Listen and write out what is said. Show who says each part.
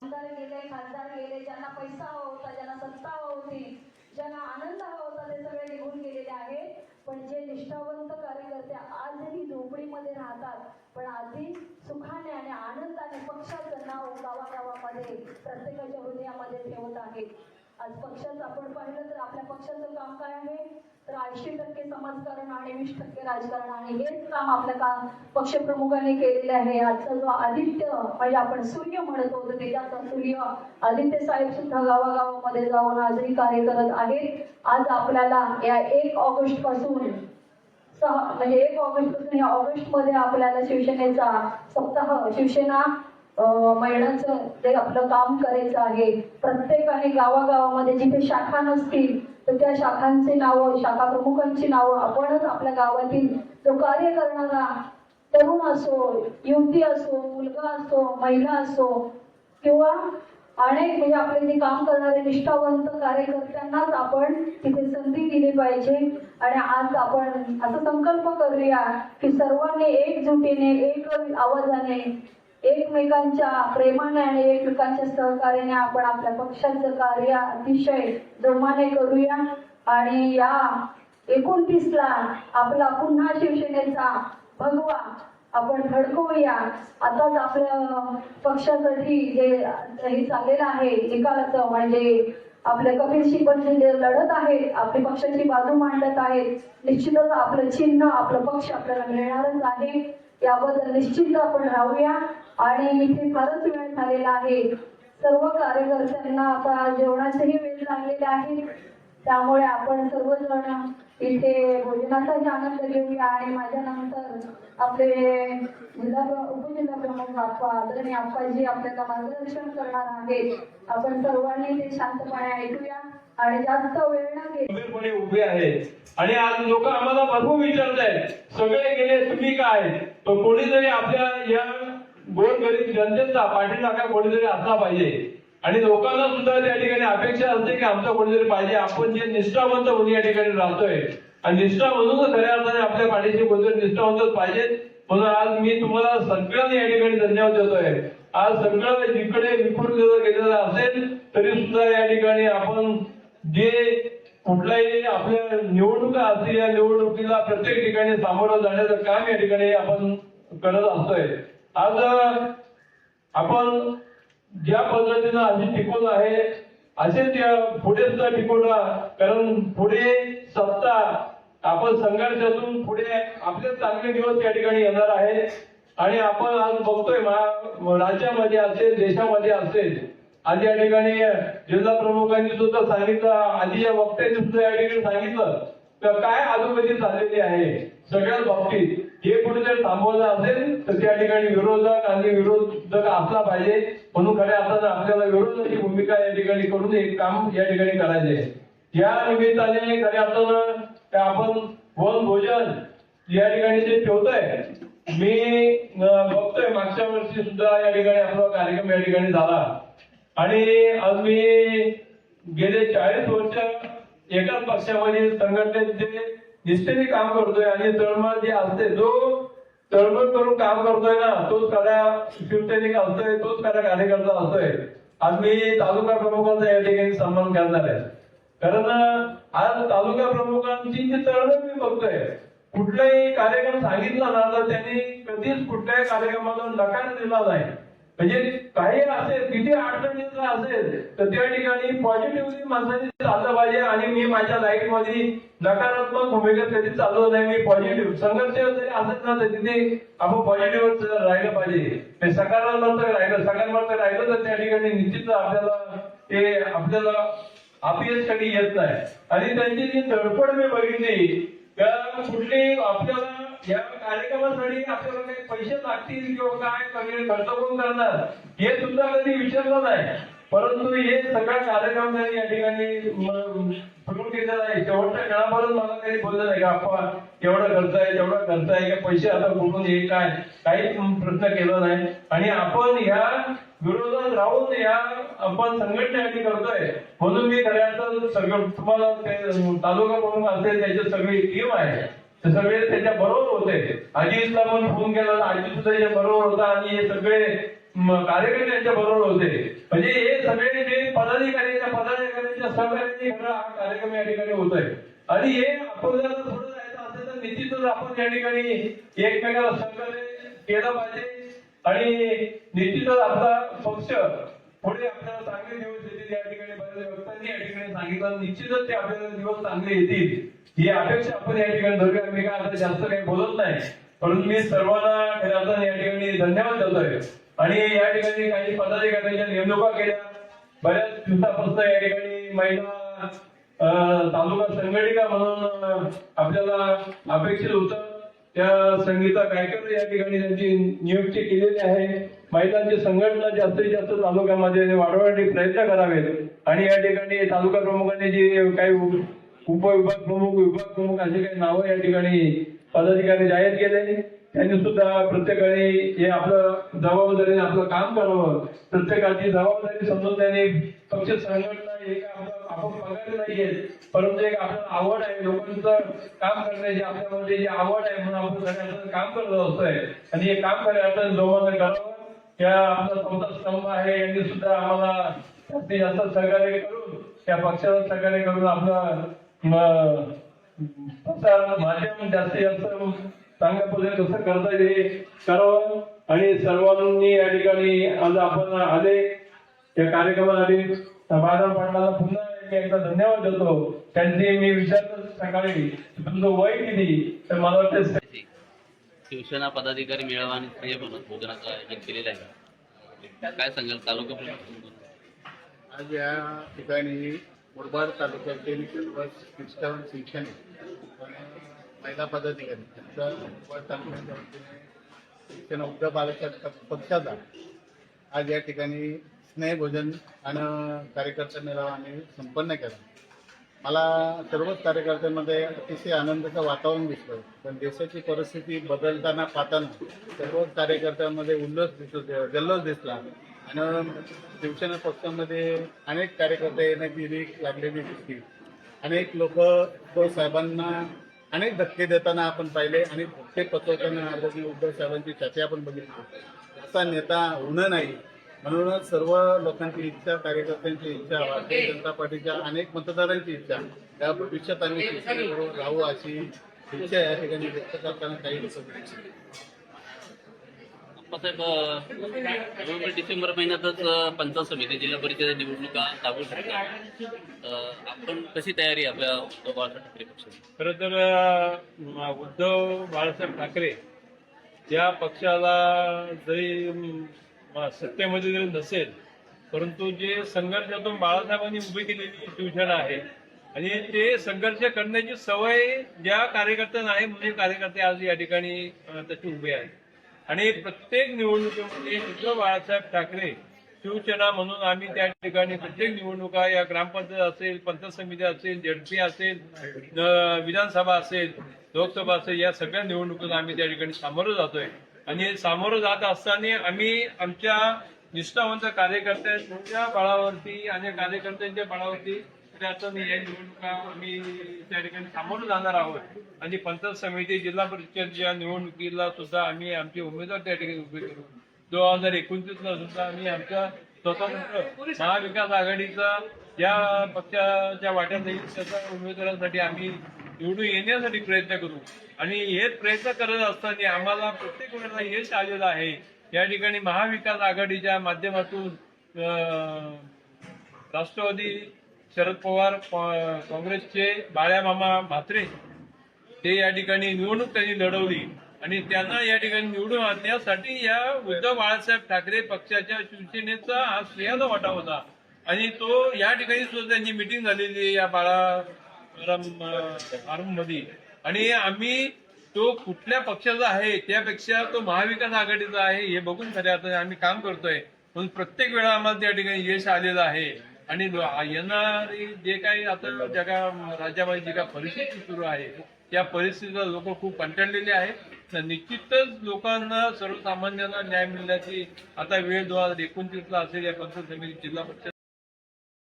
Speaker 1: आमदार गेले, खासदार गेले, ज्यांना पैसा हवा होता, ज्यांना सत्ता हवी होती, ज्यांना आनंद हवा होता, ते सगळे निघून गेलेले आहेत. पण जे निष्ठावंत कार्यकर्ते आजही झोपडीमध्ये राहतात, पण आधी सुखाने आणि आनंदाने पक्षाचं नाव गावागावामध्ये प्रत्येकाच्या हृदयामध्ये ठेवत आहेत. आज पक्षाचं आपण पाहिलं तर आपल्या पक्षाचं काम काय आहे, तर 80% समाजकारण आणि 20% राजकारण आहे. हेच काम आपल्या पक्षप्रमुखांनी केलेले आहे. आजचा जो आदित्य म्हणजे आपण सूर्य म्हणत होतो, त्याचा सूर्य आदित्य साहेब सुद्धा गावागावामध्ये जाऊन आजही कार्य करत आहेत. आज आपल्याला या 1 ऑगस्ट पासून म्हणजे 1 ऑगस्ट पासून या ऑगस्ट मध्ये आपल्याला शिवसेनेचा सप्ताह, शिवसेना महिलांचं ते आपलं काम करायचं आहे. प्रत्येकाने गावागावामध्ये जिथे शाखा नसतील तर त्या शाखांची नावं, शाखा प्रमुखांची नावं आपणच आपल्या गावातील जो कार्य करणारा तरुण असो, युवती असो, मुलगा असो, महिला असो किंवा अनेक म्हणजे आपले जे काम करणारे निष्ठावंत कार्यकर्त्यांनाच आपण तिथे संधी दिली पाहिजे. आणि आज आपण असा संकल्प करूया की सर्वांनी एकजुटीने, एक आवाजाने, एकमेकांच्या प्रेमाने आणि एकमेकांच्या सहकार्याने आपण आपल्या पक्षाचं कार्य अतिशय जोमाने करूया. आणि या 29ला आपला पुन्हा शिवसेनेचा भगवा आपण फडकवूया. आताच आपल्या पक्षासाठी जे हे चाललेलं आहे निकालाचं, म्हणजे आपल्या कपिल पण जे लढत आहेत, आपली पक्षाची बाजू मांडत आहेत, निश्चितच आपलं चिन्ह, आपलं पक्ष आपल्याला मिळणारच आहे. याबद्दल निश्चित आपण राहूया. आणि इथे फारच वेळ झालेला आहे, सर्व कार्यकर्त्यांना आता जेवणाचेही वेळ लागलेले आहे, त्यामुळे आपण सर्वजण इथे भोजनाचाही आनंद घेऊया. आणि माझ्यानंतर आपले उपजिल्हा प्रमुख आदरणीय आप्पाजी आपल्याला मार्गदर्शन करणार आहेत. आपण सर्वांनी ते शांतपणे ऐकूया आणि जास्त वेळ न
Speaker 2: घेता उभे आहेत. आणि आज लोक आम्हाला भरपूर विचारतायत, सगळे गेले तुम्ही काय, तर कोणीतरी आपल्या या गोरगरीब जनतेचा पाठीलागा कोणीतरी असला पाहिजे. आणि लोकांना सुद्धा त्या ठिकाणी अपेक्षा असते की आमचा कोणीतरी पाहिजे. आपण जे निष्ठावंत म्हणून या ठिकाणी राहतोय आणि निष्ठा म्हणून खऱ्या अर्थाने आपल्या पाठीशी कोणतरी निष्ठावंतच पाहिजेत. म्हणून आज मी तुम्हाला सगळ्यांनी या ठिकाणी धन्यवाद देतोय. आज सगळं जिकडे विखुरलेलं गेलेलं असेल तरी सुद्धा या ठिकाणी आपण जे कुठल्याही आपल्या निवडणुका असतील, या निवडणुकीला प्रत्येक ठिकाणी सामोरं जाण्याचं काम या ठिकाणी आपण करत असतोय. आज आपण ज्या पद्धतीनं आधी टिकवलं आहे असे त्या पुढे सुद्धा टिकवला. कारण पुढे सत्ता आपण संघर्षातून पुढे आपले चांगले दिवस या ठिकाणी येणार आहे. आणि आपण आज बघतोय राज्यामध्ये असेल, देशामध्ये असेल, आज या ठिकाणी जिल्हा प्रमुखांनी सुद्धा सांगितलं, आधी या वक्त्यांनी सुद्धा या ठिकाणी सांगितलं तर काय अधोगती झालेली आहे सगळ्याच बाबतीत. हे कुठेतरी थांबवलं असेल तर त्या ठिकाणी विरोधक आणि विरोधक असला पाहिजे. म्हणून खऱ्या अर्थानं आपल्याला विरोधाची भूमिका या ठिकाणी करून एक काम या ठिकाणी करायचे. या निमित्ताने खऱ्या अर्थानं आपण वन भोजन या ठिकाणी जे ठेवतोय, मी बघतोय मागच्या वर्षी सुद्धा या ठिकाणी आपला कार्यक्रम या ठिकाणी झाला. आणि आज मी गेले 40 वर्ष एकाच पक्षामध्ये संघटनेत जे निष्ठेने काम करतोय आणि तळमळ जे असते, जो तळमळ करून काम करतोय ना, तोच खरा शिवसैनिक असतोय, तोच खरा कार्यकर्ता असतोय. आज मी तालुका प्रमुखांचा या ठिकाणी सन्मान करणार आहे. कारण आज तालुका प्रमुखांची जी तळमळ मी बघतोय, कुठलाही कार्यक्रम सांगितला ना तर त्यांनी कधीच कुठल्याही कार्यक्रमाला नकार दिला नाही. म्हणजे काही असेल, किती अडचणीचं असेल तर त्या ठिकाणी पॉझिटिव्हली माणसाने चाललं पाहिजे. आणि मी माझ्या लाईफ मध्ये नकारात्मक भूमिका कधी चालवलं नाही. मी पॉझिटिव्ह संघर्ष जरी असेल ना तर तिथे आपण पॉझिटिव्ह राहिलं पाहिजे. सकारात्मक राहिलं तर त्या ठिकाणी निश्चित आपल्याला अपयश कधी येत नाही. आणि त्यांची जी धडपड मी बघितली, कुठली आपल्याला या कार्यक्रमासाठी आपल्याला काही पैसे लागतील किंवा काय सगळे खर्च कोण करणार हे सुद्धा कधी विचारलं नाही. परंतु हे सगळा कार्यक्रम त्यांनी या ठिकाणी सुरू केलेला आहे. शेवटच्या क्षणापर्यंत मला काही बोललं नाही का आपण एवढा खर्च आहे, तेवढा खर्च आहे, का पैसे आता कुठून हे काय, काही प्रश्न केला नाही. आणि आपण ह्या विरोधात राहून या आपण संघटनेसाठी करतोय. म्हणून मी खऱ्या अर्थानं सगळं तुम्हाला तालुका प्रमुख असेल त्याची सगळी टीम आहे, ते सगळे त्याच्या बरोबर होते. अजितला पण फोन केला, अजित सुद्धा त्याच्या बरोबर होता. आणि हे सगळे कार्यकर्ते यांच्या बरोबर होते. म्हणजे हे सगळे जे पदाधिकाऱ्यांच्या सहकार्याने खरं हा कार्यक्रम या ठिकाणी होत आहे. आणि हे आपल्याला पुढे जायचं असेल तर निश्चितच आपण या ठिकाणी एकमेकाला सहकार्य केलं पाहिजे. आणि निश्चितच आपला पक्ष पुढे आपल्याला चांगले दिवस येतील. या ठिकाणी बऱ्याच वक्त्यांनी या ठिकाणी सांगितलं निश्चितच ते आपल्याला दिवस चांगले येतील ही अपेक्षा आपण या ठिकाणी धरूया. मी काय आता जास्त काही बोलत नाही, परंतु मी सर्वांना खऱ्या या ठिकाणी धन्यवाद देतोय. आणि या ठिकाणी काही पदाधिकाऱ्यांच्या नेमणुका केल्या. बऱ्याच दिवसापासून या ठिकाणी महिला तालुका संघटिका म्हणून आपल्याला अपेक्षित होतं. त्या संगीता गायकर या ठिकाणी त्यांची नियुक्ती केलेली आहे. महिलांची संघटना जास्तीत जास्त तालुक्यामध्ये वाढवण्यासाठी प्रयत्न करावेत. आणि या ठिकाणी तालुका प्रमुखांनी जी काही उपविभाग प्रमुख, विभाग प्रमुख असे काही नावं या ठिकाणी पदाधिकारी जाहीर केले. त्यांनी सुद्धा प्रत्येकाने हे आपलं जबाबदारीने आपलं काम करावं. प्रत्येकाची जबाबदारी समजून त्यांनी पक्ष संघटना हे आपण पगार नाहीये, परंतु एक आपल्याला आवड आहे लोकांचं काम करण्याची, आपल्यामध्ये जी आवड आहे म्हणून आपण सगळ्यांचं काम करत असतोय. आणि हे काम करायचं जोमाने करावं. या आपला चौथा स्तंभ आहे यांनी सुद्धा आम्हाला जास्तीत जास्त सहकार्य करून त्या पक्षाला सहकार्य करून आपलं प्रसार माध्यम जास्तीत जास्त चांगल्या पद्धतीने कसं करता येईल करावं. आणि सर्वांनी या ठिकाणी आज आपण आले या कार्यक्रमासाठी बाळासाहेब पाटलांना पुन्हा मी एकदा धन्यवाद देतो. त्यांनी मी विचारलं सकाळी तुमचं वय किती, तर मला वाटतं
Speaker 3: शिवसेना पदाधिकारी मेळावा आणि स्नेह भोजनाचं आयोजन केलेलं आहे. काय सांगाल तालुका प्रमुख?
Speaker 4: आज या ठिकाणी मुरबाड तालुक्यातील सर्व निष्ठावान शैक्षणिक महिला पदाधिकारी यांचा मुरबाड तालुक्याच्या वतीने शिवसेना उद्धव बाळासाहेब पक्षाचा आज या ठिकाणी स्नेहभोजन आणि कार्यकर्ता मेळावा आम्ही संपन्न केला. मला सर्वच कार्यकर्त्यांमध्ये अतिशय आनंदाचं वातावरण दिसलं. पण देशाची परिस्थिती बदलताना पाहताना सर्वच कार्यकर्त्यांमध्ये जल्लोष दिसला. आणि शिवसेना पक्षामध्ये अनेक कार्यकर्ते येण्याची रीक लागलेली दिसली. अनेक लोक उद्धव साहेबांना अनेक धक्के देताना आपण पाहिले आणि धक्के पचवताना आदरणीय उद्धव साहेबांची छाती आपण बघितली. असा नेता होणं नाही म्हणूनच सर्व लोकांची इच्छा, कार्यकर्त्यांची इच्छा, भारतीय जनता पार्टीच्या अनेक मतदारांची इच्छा या भविष्यात आम्ही शिवसेनेबरोबर राहू अशी इच्छा या ठिकाणी व्यक्त करताना काही लोक
Speaker 3: साहेब, नोव्हेंबर डिसेंबर महिन्यातच पंचायत समिती जिल्हा परिषद निवडणुका लागू शकतात. आपण कशी तयारी आपल्या उद्धव बाळासाहेब ठाकरे पक्षाची?
Speaker 2: खरं तर उद्धव बाळासाहेब ठाकरे या पक्षाला जरी सत्तेमध्ये जरी नसेल, परंतु जे संघर्षातून बाळासाहेबांनी उभी केलेली शिवसेना आहे आणि ते संघर्ष करण्याची सवय ज्या कार्यकर्त्यांना आहे म्हणजे कार्यकर्ते आज या ठिकाणी तसे उभे आहेत. आणि प्रत्येक निवडणुकीमध्ये उद्धव बाळासाहेब ठाकरे शिवसेना म्हणून आम्ही त्या ठिकाणी प्रत्येक निवडणुका या ग्रामपंचायत असेल, पंचायत समिती असेल, झेडपी असेल, विधानसभा असेल, लोकसभा असेल, या सगळ्या निवडणुकीला आम्ही त्या ठिकाणी सामोरं जातोय. आणि सामोरं जात असताना आम्ही आमच्या निष्ठावंत कार्यकर्त्यांच्या बळावरती आणि कार्यकर्त्यांच्या बळावरती या निवडणुका आम्ही त्या ठिकाणी सामोरं जाणार आहोत. आणि पंचायत समिती, जिल्हा परिषदच्या निवडणुकीला सुद्धा आम्ही आमचे उमेदवार त्या ठिकाणी उभे करू. 2029ला सुद्धा आम्ही आमच्या स्वतंत्र महाविकास आघाडीचा या पक्षाच्या वाट्यात येईल त्याच्या उमेदवारांसाठी आम्ही निवडून येण्यासाठी प्रयत्न करू. आणि हेच प्रयत्न करत असताना आम्हाला प्रत्येक वेळेला यश आलेलं आहे. या ठिकाणी महाविकास आघाडीच्या माध्यमातून राष्ट्रवादी शरद पवार, काँग्रेसचे बाळ्यामामा म्हात्रे ते या ठिकाणी निवडणूक त्यांनी लढवली आणि त्यांना या ठिकाणी निवडून आणण्यासाठी या उद्धव बाळासाहेब ठाकरे पक्षाच्या शिवसेनेचा हा श्रेयाचा वाटा होता. आणि तो या ठिकाणी सुद्धा त्यांची मिटिंग झालेली आहे या फार्म मध्ये. आणि आम्ही तो कुठल्या पक्षाचा आहे त्यापेक्षा तो महाविकास आघाडीचा आहे हे बघून खऱ्या अर्थाने आम्ही काम करतोय. म्हणून प्रत्येक वेळा आम्हाला त्या ठिकाणी यश आलेलं आहे. आणि येणारी जे काही आता राज्यामध्ये जी काही परिस्थिती सुरू आहे त्या परिस्थितीला लोक खूप कंटाळलेले आहेत. तर निश्चितच लोकांना, सर्वसामान्यांना न्याय मिळण्याची आता वेळ 2029ला असेल या पंचायत समिती, जिल्हा परिषद